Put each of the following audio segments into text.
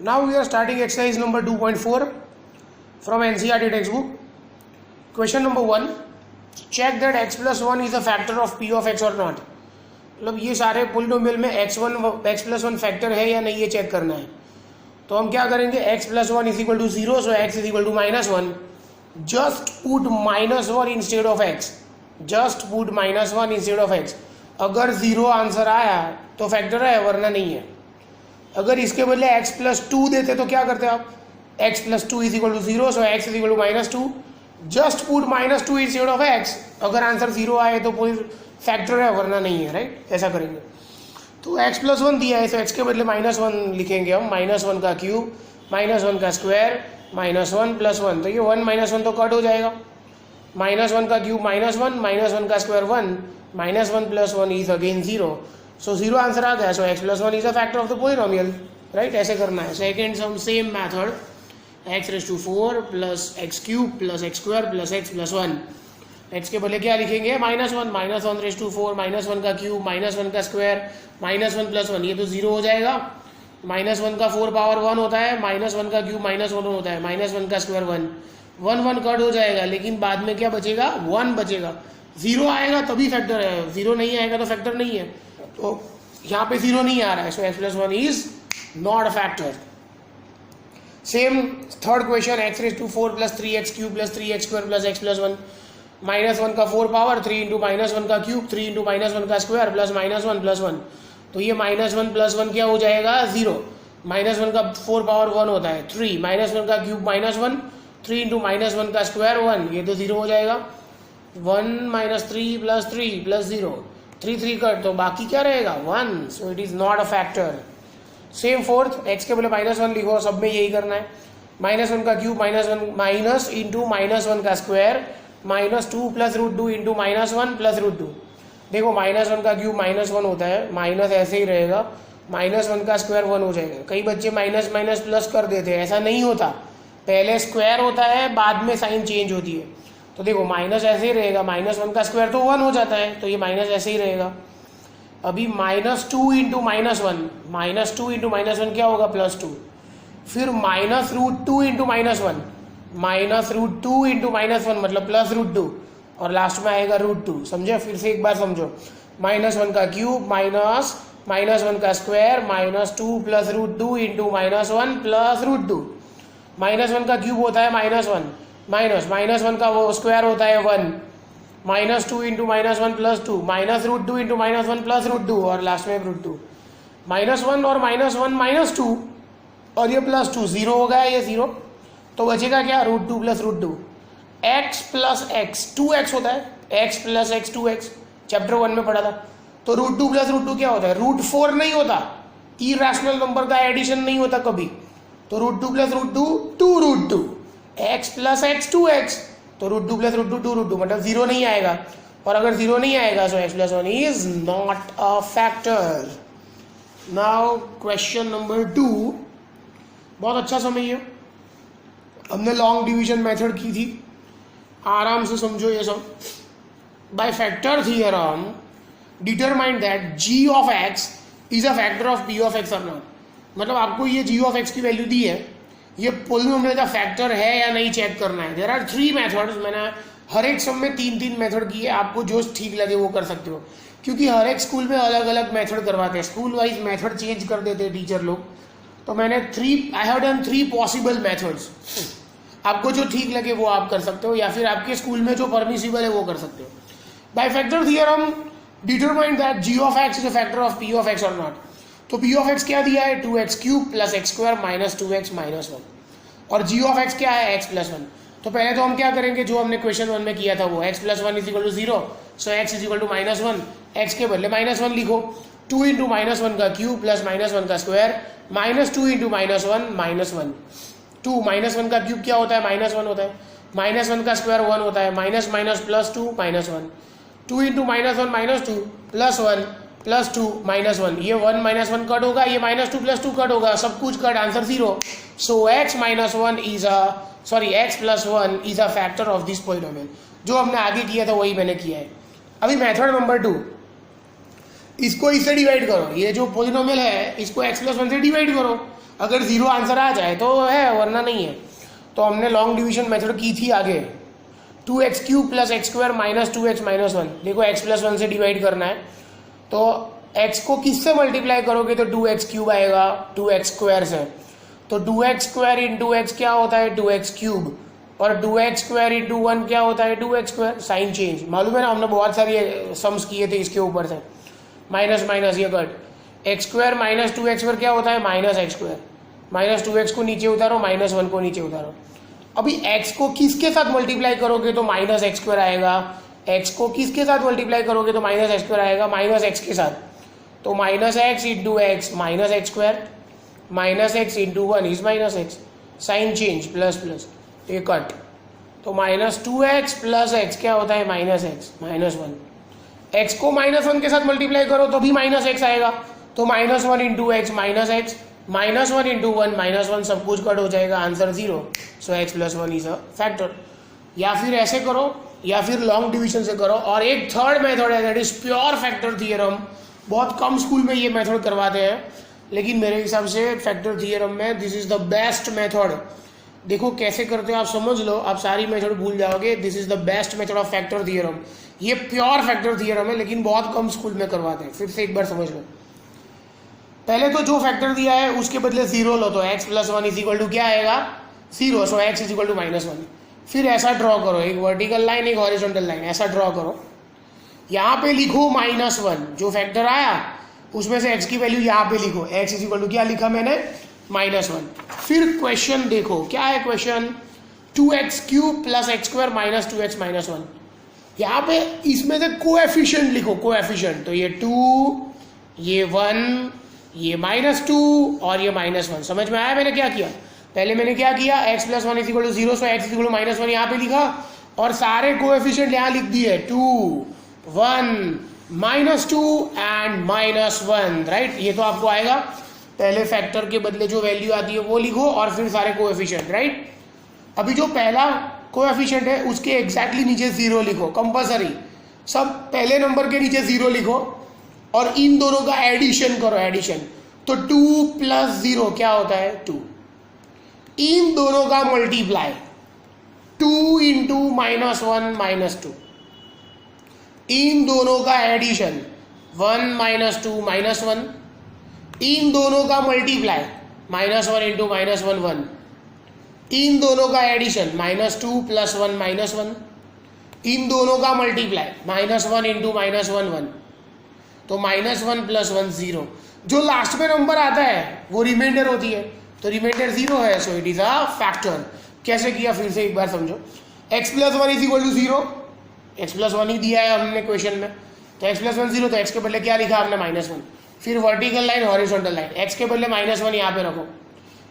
Now we are starting exercise number 2.4 from NCERT textbook. Question number 1. Check that x plus 1 is a factor of p of x or not. मतलब ये सारे polynomial में x plus 1 factor है या नहीं ये check करना है. तो हम क्या करेंगे, x plus 1 is equal to 0, so x is equal to minus 1. Just put minus 1 instead of x. Just put minus 1 instead of x. अगर 0 आंसर आया तो फैक्टर है, वरना नहीं है. अगर इसके बदले x plus 2 देते तो क्या करते आप, x plus 2 is equal to 0, so x is equal to minus 2. Just put minus 2 instead of x. अगर आंसर 0 आए तो कोई फैक्टर है, वरना नहीं है, राइट. ऐसा करेंगे. तो x plus 1 दिया है, तो x के बदले minus 1 लिखेंगे हम. minus 1 का क्यूब, minus 1 का स्क्वायर, minus 1 plus 1. तो ये 1 minus 1 तो कट हो जाएगा. minus 1 का क्यूब minus 1, minus 1 का square 1, minus 1 plus 1 is again 0. So 0 answer आ गया. So x plus 1 is a factor of the polynomial, right. ऐसे करना है. Second some same method, x raised to 4 plus x cube plus x square plus x plus 1. x के बदले क्या लिखेंगे, minus 1, minus 1 raised to 4, minus 1 का cube, minus 1 का square, minus 1 plus 1. ये तो 0 हो जाएगा. minus 1 का 4 पावर 1 होता है, minus 1 का क्यूब minus 1 होता है, minus 1 का स्क्वायर 1. 1 कट हो जाएगा, लेकिन बाद में क्या बचेगा, 1 बचेगा. 0 आएगा तभी फैक्टर है, 0 नहीं आएगा तो फैक्टर नहीं है. तो यहाँ पे 0 नहीं आ रहा है, सो x plus 1 is not a factor. Same third question, x raised to 4 plus 3x cube plus 3x square plus x plus 1. minus 1 का 4 पावर 3 इंटू माइनस 1 का क्यूब 3 इंटू माइनस 1 का स्क्वायर प्लस माइनस 1 प्लस 1. तो ये minus 1 plus 1 क्या हो जाएगा, 0. Minus 1 का 4 power 1 होता है 3, माइनस 1 का क्यूब माइनस 1, 3 इंटू माइनस 1 का स्क्वायर 1, ये तो 0 हो जाएगा. 1 minus 3 plus 3 plus 0, 3 कट, तो बाकी क्या रहेगा, 1. So it is not a factor. Same fourth, x के बोले माइनस 1 लिखो, सब में यही करना है. माइनस 1 का cube minus 1, minus into minus 1 का square, minus 2 plus root 2 into minus 1 plus root 2. देखो माइनस 1 का क्यूब माइनस 1 होता है, माइनस ऐसे ही रहेगा, माइनस 1 का स्क्वायर 1 हो जाएगा. कई बच्चे माइनस माइनस प्लस कर देते हैं, ऐसा नहीं होता. पहले स्क्वायर होता है, बाद में साइन चेंज होती है. तो देखो माइनस ऐसे ही रहेगा, माइनस 1 का स्क्वायर तो 1 हो जाता है, तो ये माइनस ऐसे ही रहेगा. अभी minus 2 into minus 1, minus 2 into minus 1 क्या होगा, प्लस 2. फिर minus root 2 into minus 1, minus root 2 into minus 1 मतलब प्लस रूट 2, और लास्ट में आएगा रूट 2. समझे, फिर से एक बार समझो. माइनस 1 का क्यूब माइनस माइनस 1 का square minus 2 plus root 2 into minus 1 plus root 2. Minus 1 का क्यूब होता है माइनस 1, माइनस 1 का वो स्क्वायर होता है 1, minus 2 into minus 1 plus 2, minus root 2 into minus 1 plus root 2, और लास्ट में रूट 2. माइनस 1 और माइनस 1 माइनस 2, और ये प्लस 2, 0 हो गया ये 0. तो बचेगा क्या, root 2 plus root 2. x plus x 2x होता है, x plus x 2x, chapter 1 में पढ़ा था. तो रूट 2 प्लस रूट 2 क्या होता है, रूट 4 नहीं होता. इरेशनल नंबर का एडिशन नहीं होता कभी. तो root 2 plus root 2 2 root 2, x plus x 2x, तो रूट 2 प्लस रूट 2 2 रूट 2 मतलब 0 नहीं आएगा. और अगर 0 नहीं आएगा सो x प्लस 1 is not a factor. Now question number 2, बहुत अच्छा समझिए. हमने लॉन्ग डिवीजन मेथड की थी, आराम से समझो ये सब. By factor theorem determine that g of x is a factor of p of x और नॉट. मतलब आपको ये g ऑफ x की वैल्यू दी है, ये पोलिनोमियल का फैक्टर है या नहीं चेक करना है. There are 3 methods. मैंने हर एक सब में 3 मेथड की है, आपको जो ठीक लगे वो कर सकते हो, क्योंकि हर एक स्कूल में अलग अलग मेथड करवाते हैं. स्कूल वाइज मेथड चेंज कर देते हैं टीचर लोग. तो मैंने I have done 3 possible methods. आपको जो ठीक लगे वो आप कर सकते हो, या फिर आपके स्कूल में जो परमिसिबल है वो कर सकते हो. By factor theorem determine that g of x is a factor of p of x और नॉट. तो p ऑफ x क्या दिया है, 2x cube plus x square minus 2x minus 1, और g ऑफ x क्या है, x प्लस 1. तो पहले तो हम क्या करेंगे, जो हमने क्वेश्चन 1 में किया था वो, x प्लस 1 is equal to 0, so x is equal to minus 1. x के बदले माइनस 1 लिखो. 2 इंटू माइनस 1 का क्यूब प्लस माइनस 1 का square minus 2 into minus 1 minus 1. 2 minus 1 का क्यूब क्या होता है, माइनस 1 होता है. माइनस 1 का स्क्वायर 1 होता है, minus minus plus 2 minus 1. 2 into minus 1 minus 2 plus 1 plus 2 minus 1. ये 1 माइनस 1 कट होगा, ये माइनस 2 प्लस 2 कट होगा, सब कुछ cut, answer 0. So x minus 1 is x प्लस 1 is a factor of this polynomial. जो हमने आगे किया था वही मैंने किया है. अभी मेथड नंबर 2, इसको इससे डिवाइड करो, ये जो पोलिनोमियल है इसको x+1 से डिवाइड करो, अगर 0 आंसर आ जाए तो है, वरना नहीं है। तो हमने लॉन्ग डिवीजन मेथड की थी आगे, 2x³ + x² - 2x - 1। देखो x+1 से डिवाइड करना है, तो x को किससे मल्टीप्लाई करोगे तो 2x³ आएगा 2x² से, तो 2x² इंटू x क्या होता है 2x³, और 2x² इंटू 1 क्या होता है 2x²। साइन चेंज मालूम है ना, हमने बहुत सारी सम्स किए थे इसके ऊपर से, माइनस माइनस ये कट, x² - 2x² क्या होता है -x², -2x को नीचे उतारो, -1 को नीचे उतारो। अभी x को किसके साथ मल्टीप्लाई करोगे तो -x² आएगा, x को किसके साथ मल्टीप्लाई करोगे तो -x² आएगा, -x के साथ, तो -x into x -x², -x into 1 is -x, sign change plus plus ये कट, तो -2x + x क्या होता है -x -1, x को -1 के साथ मल्टीप्लाई करो तो भी -x आएगा, तो -1 इंटू x -x, -1 इंटू 1 -1, सब कुछ कट हो जाएगा, answer 0। So x+1 is a factor. या फिर ऐसे करो, या फिर लॉन्ग डिवीजन से करो, और एक थर्ड मेथड है that is pure factor theorem. बहुत कम स्कूल में ये मेथड करवाते हैं, लेकिन मेरे हिसाब से फैक्टर थियरम में this is the best method. देखो कैसे करते हो आप समझ लो, आप सारी मेथड भूल जाओगे। This is the best method of factor theorem. ये प्योर फैक्टर थियरम है, लेकिन बहुत कम स्कूल में करवाते हैं। फिर से एक बार समझ लो, पहले तो जो फैक्टर दिया है उसके बदले 0 लो, तो x+1 इज इक्वल टू क्या आएगा 0, so x is equal to -1। फिर ऐसा ड्रॉ करो, एक वर्टिकल लाइन एक हॉरिजॉन्टल लाइन, ऐसा ड्रॉ करो। यहाँ पे लिखो -1, जो फैक्टर आया उसमें से x की वैल्यू यहाँ पे लिखो, x इज इक्वल टू क्या लिखा मैंने -1। फिर क्वेश्चन देखो क्या है क्वेश्चन, 2x³ + x² - 2x - 1। यहाँ पे इसमें से कोएफिशिएंट लिखो, कोएफिशिएंट, तो ये 2, ये 1, ये -2 और ये -1। समझ में आया मैंने क्या किया? पहले मैंने क्या किया, x+1 is equal to 0, so x is equal to -1 यहाँ पे लिखा, और सारे कोएफिशिएंट यहाँ लिख दिए, 2, 1, -2 एंड -1, राइट। ये तो आपको आएगा, पहले फैक्टर के बदले जो वैल्यू आती है वो लिखो, और फिर सारे कोएफिशिएंट, राइट। अभी जो पहला कोएफिशिएंट है उसके एग्जैक्टली नीचे 0 लिखो, कंपलसरी, सब पहले नंबर के नीचे 0 लिखो, और इन दोनों का एडिशन करो, एडिशन, तो 2 + 0 क्या होता है 2, इन दोनों का मल्टीप्लाई 2 इंटू -1 -2, इन दोनों का एडिशन 1 - 2 -1, इन दोनों का मल्टीप्लाई -1 इंटू -1 1, इन दोनों का एडिशन -2 + 1 -1, इन दोनों का मल्टीप्लाई -1 इंटू -1 1, तो -1 + 1 0। जो लास्ट में नंबर आता है वो रिमाइंडर होती है, तो रिमाइंडर 0 है, so it is a factor. कैसे किया फिर से एक बार समझो, x+1 is equal to 0, x+1 ही दिया है हमने क्वेश्चन में, तो x+1 0, तो x के बदले क्या लिखा हमने -1। फिर vertical line horizontal line, x के बदले -1 यहाँ पे रखो।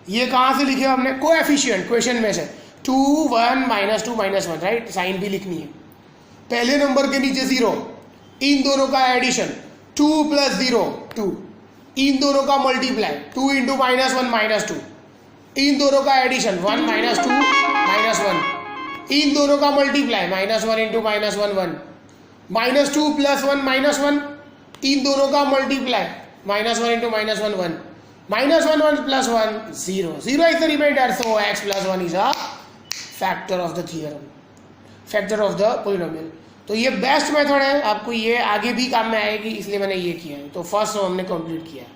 ये कहाँ से लिखे हमने, कोएफिशिएंट क्वेश्चन में से, 2, 1, -2 -1, राइट। साइन भी लिखनी है, पहले नंबर के नीचे 0, इन दोनों का एडिशन 2 + 0 2, इन दोनों का मल्टीप्लाई 2 इंटू -1 -2, इन दोनों का एडिशन 1 - 2 -1, इन दोनों का मल्टीप्लाई -1 इंटू -1 1, -2 + 1 -1, इन दोनों का multiply -1 into -1 1, -1 1 + 1 0, 0 is the remainder, so x+1 is a factor of the theorem, factor of the polynomial. तो ये बेस्ट मेथड है, आपको ये आगे भी काम में आएगी, इसलिए मैंने ये किया है। तो फर्स्ट हमने कंप्लीट किया है।